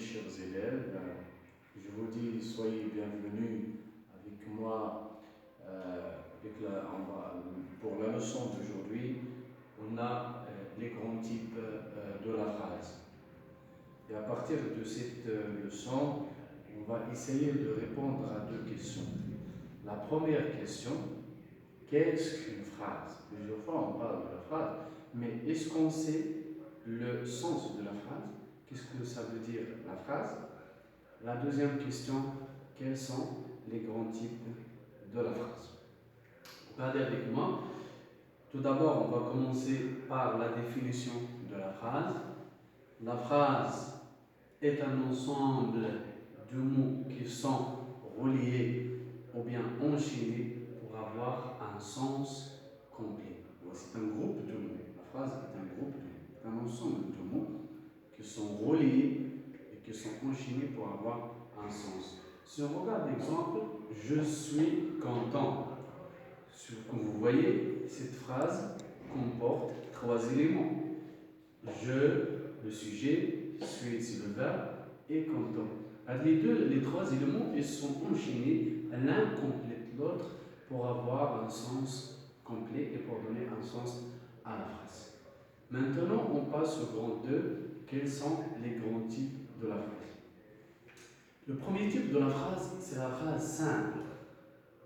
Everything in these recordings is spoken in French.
chers élèves. Je vous dis soyez bienvenus avec moi pour la leçon d'aujourd'hui. On a les grands types de la phrase. Et à partir de cette leçon, on va essayer de répondre à deux questions. La première question, qu'est-ce qu'une phrase? Plusieurs fois on parle de la phrase, mais est-ce qu'on sait le sens de la phrase? Qu'est-ce que ça veut dire la phrase? La deuxième question, quels sont les grands types de la phrase? Regardez avec moi. Tout d'abord, on va commencer par la définition de la phrase. La phrase est un ensemble de mots qui sont reliés ou bien enchaînés pour avoir un sens complet. C'est un groupe de mots. La phrase est un groupe de mots, un ensemble de mots qui sont reliés et qui sont enchaînés pour avoir un sens. Si on regarde l'exemple, je suis content. Comme vous voyez, cette phrase comporte trois éléments. Je, le sujet, suis, c'est le verbe, et content. Les trois éléments, ils sont enchaînés, l'un complète l'autre pour avoir un sens complet et pour donner un sens à la phrase. Maintenant, on passe au grand 2. Quels sont les grands types de la phrase? Le premier type de la phrase, c'est la phrase simple.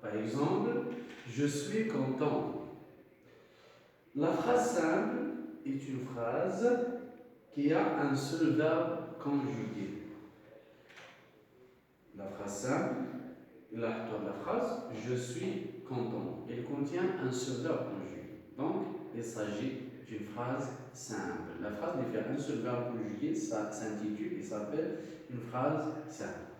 Par exemple, je suis content. La phrase simple est une phrase qui a un seul verbe conjugué. La phrase simple, la phrase je suis content, elle contient un seul verbe conjugué. Donc, il s'agit d'une phrase simple. La phrase n'est fait un seul verbe conjugué, ça s'intitule et s'appelle une phrase simple.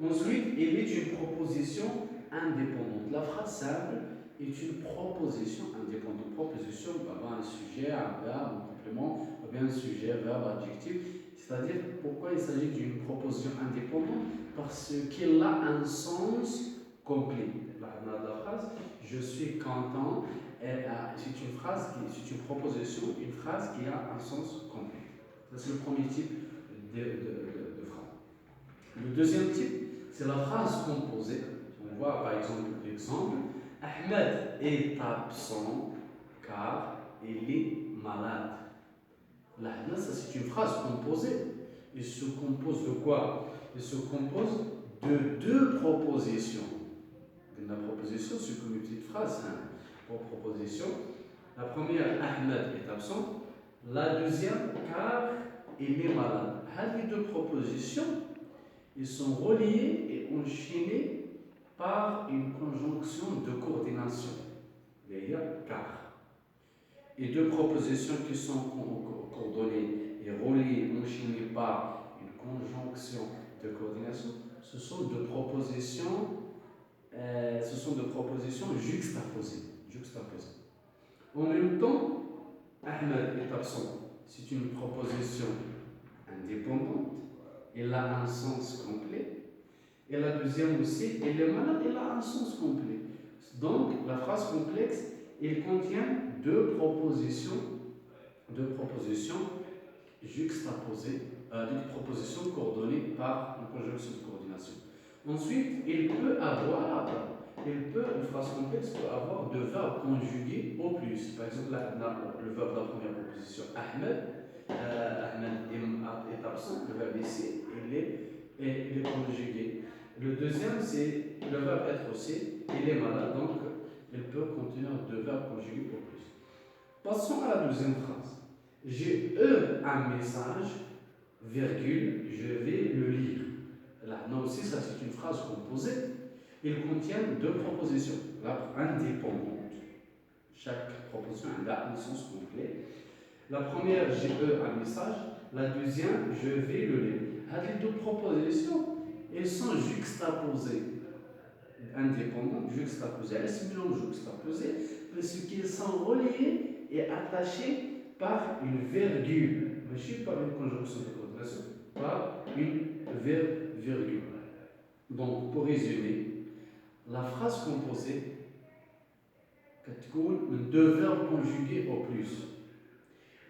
Ensuite, il est une proposition indépendante. La phrase simple est une proposition indépendante. Proposition, un sujet, un verbe, un complément, ou bien un sujet, verbe, adjectif. C'est-à-dire, pourquoi il s'agit d'une proposition indépendante? Parce qu'elle a un sens complet. La phrase, je suis content, c'est une phrase, c'est une proposition, une phrase qui a un sens complet. C'est le premier type de phrase. Le deuxième type, c'est la phrase composée. On voit par exemple l'exemple. Ahmed est absent car il est malade. Là, ça c'est une phrase composée. Il se compose de quoi? Il se compose de deux propositions. La proposition, c'est comme une petite phrase, pour proposition. La première, Ahmed est absent. La deuxième, car il est malade. Les deux propositions, ils sont reliés et enchaînés par une conjonction de coordination. D'ailleurs, car. Et deux propositions qui sont coordonnées et reliées, enchaînées par une conjonction de coordination, ce sont deux propositions juxtaposées. En même temps, Ahmed est absent. C'est une proposition indépendante. Elle a un sens complet. Et la deuxième aussi, elle est malade, elle a un sens complet. Donc, la phrase complexe, elle contient deux propositions juxtaposées, deux propositions coordonnées par une conjonction de coordination. Ensuite, une phrase complexe peut avoir deux verbes conjugués au plus. Par exemple, le verbe de la première proposition, Ahmed est absent, le verbe ici, il est conjugué. Le deuxième, c'est le verbe être aussi, il est malade, donc il peut contenir deux verbes conjugués au plus. Passons à la deuxième phrase. J'ai eu un message, virgule, je vais le lire. Là aussi, ça c'est une phrase composée. Il contient deux propositions, indépendantes. Chaque proposition a un sens complet. La première, j'ai eu un message. La deuxième, je vais le lire. Les deux propositions, elles sont juxtaposées. Indépendantes, juxtaposées. Elles se mélangent juxtaposées parce qu'elles sont reliées et attachées par une virgule. Mais je ne pas une conjonction de coordination, par une virgule. Donc, pour résumer, la phrase composée contient deux verbes conjugués au plus.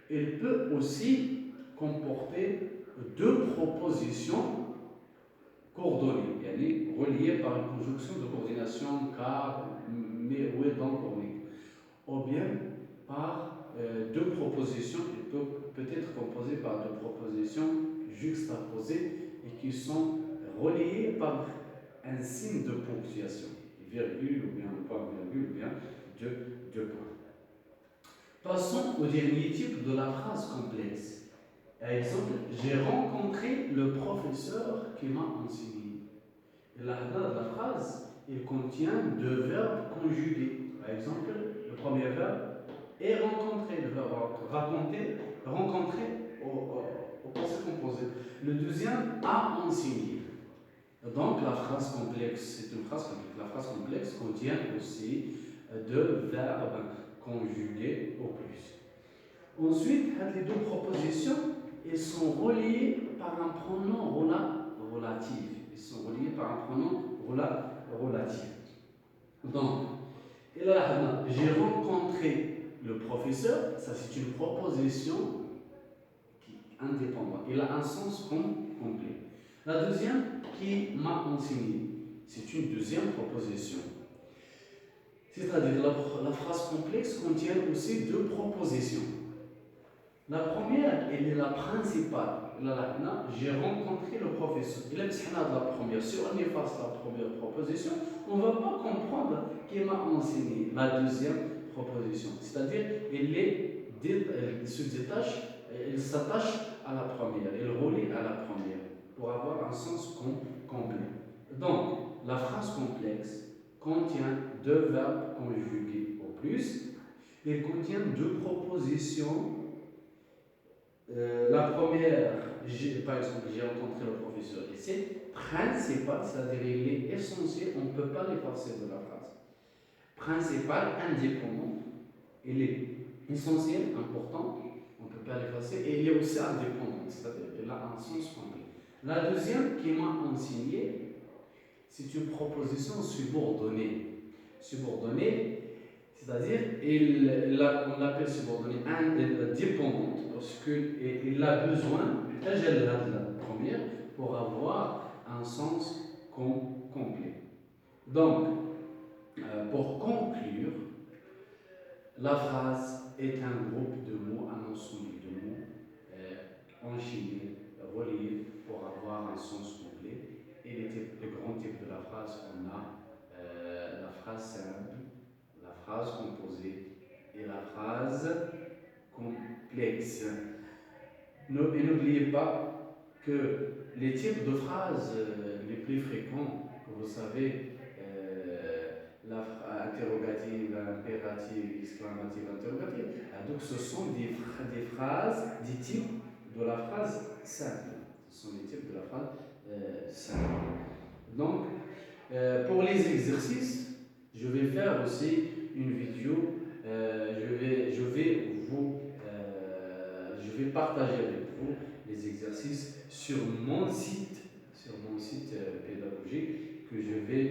Elle peut aussi comporter deux propositions coordonnées, yani reliées par une conjonction de coordination car, mais où est donc unique, ou bien par deux propositions qui peut être composées par deux propositions juxtaposées et qui sont reliées par un signe de ponctuation, virgule ou bien un point virgule ou bien deux points. Passons au dernier type de la phrase complexe. Par exemple, j'ai rencontré le professeur qui m'a enseigné. Et là, la phrase, il contient deux verbes conjugués. Par exemple, le premier verbe est rencontré, le verbe rencontrer au passé composé. Le deuxième a enseigné. Donc la phrase complexe, c'est une phrase complexe. La phrase complexe contient aussi deux verbes conjugués au plus. Ensuite, les deux propositions, elles sont reliées par un pronom relatif. Ils sont reliés par un pronom relatif. Donc, et là, j'ai rencontré le professeur, ça c'est une proposition indépendante. Il a un sens complet. La deuxième, qui m'a enseigné, c'est une deuxième proposition. C'est-à-dire la phrase complexe contient aussi deux propositions. La première, elle est la principale. Là, j'ai rencontré le professeur. Il a dit la première. Si on efface la première proposition, on ne va pas comprendre qu'il m'a enseigné la deuxième proposition. C'est-à-dire, elle se détache, elle s'attache à la première, elle relie à la première pour avoir un sens complet. Donc, la phrase complexe contient deux verbes conjugués au plus. Elle contient deux propositions. La première, par exemple, j'ai rencontré le professeur et c'est principal, c'est-à-dire il est essentiel, on ne peut pas l'effacer de la phrase. Principal, indépendant, il est essentiel, important, on ne peut pas l'effacer, et il est aussi indépendant, c'est-à-dire qu'il a un sens complet. La deuxième qui m'a enseigné, c'est une proposition subordonnée. Subordonnée, c'est-à-dire, on l'appelle subordonnée indépendante parce qu'il a besoin, de la première, pour avoir un sens complet. Donc, pour conclure, la phrase est un groupe de mots, un ensemble de mots enchaînés, reliés pour avoir un sens complet. Et les grands types de la phrase, on a la phrase simple, la phrase composée et la phrase complexe. Et n'oubliez pas que les types de phrases les plus fréquents, que vous savez, interrogative, impérative, exclamative, interrogative, donc ce sont des phrases, des types de la phrase simple. Ce sont des types de la phrase simple. Donc, pour les exercices, je vais faire aussi une vidéo. Je vais partager avec vous les exercices sur mon site pédagogique que je vais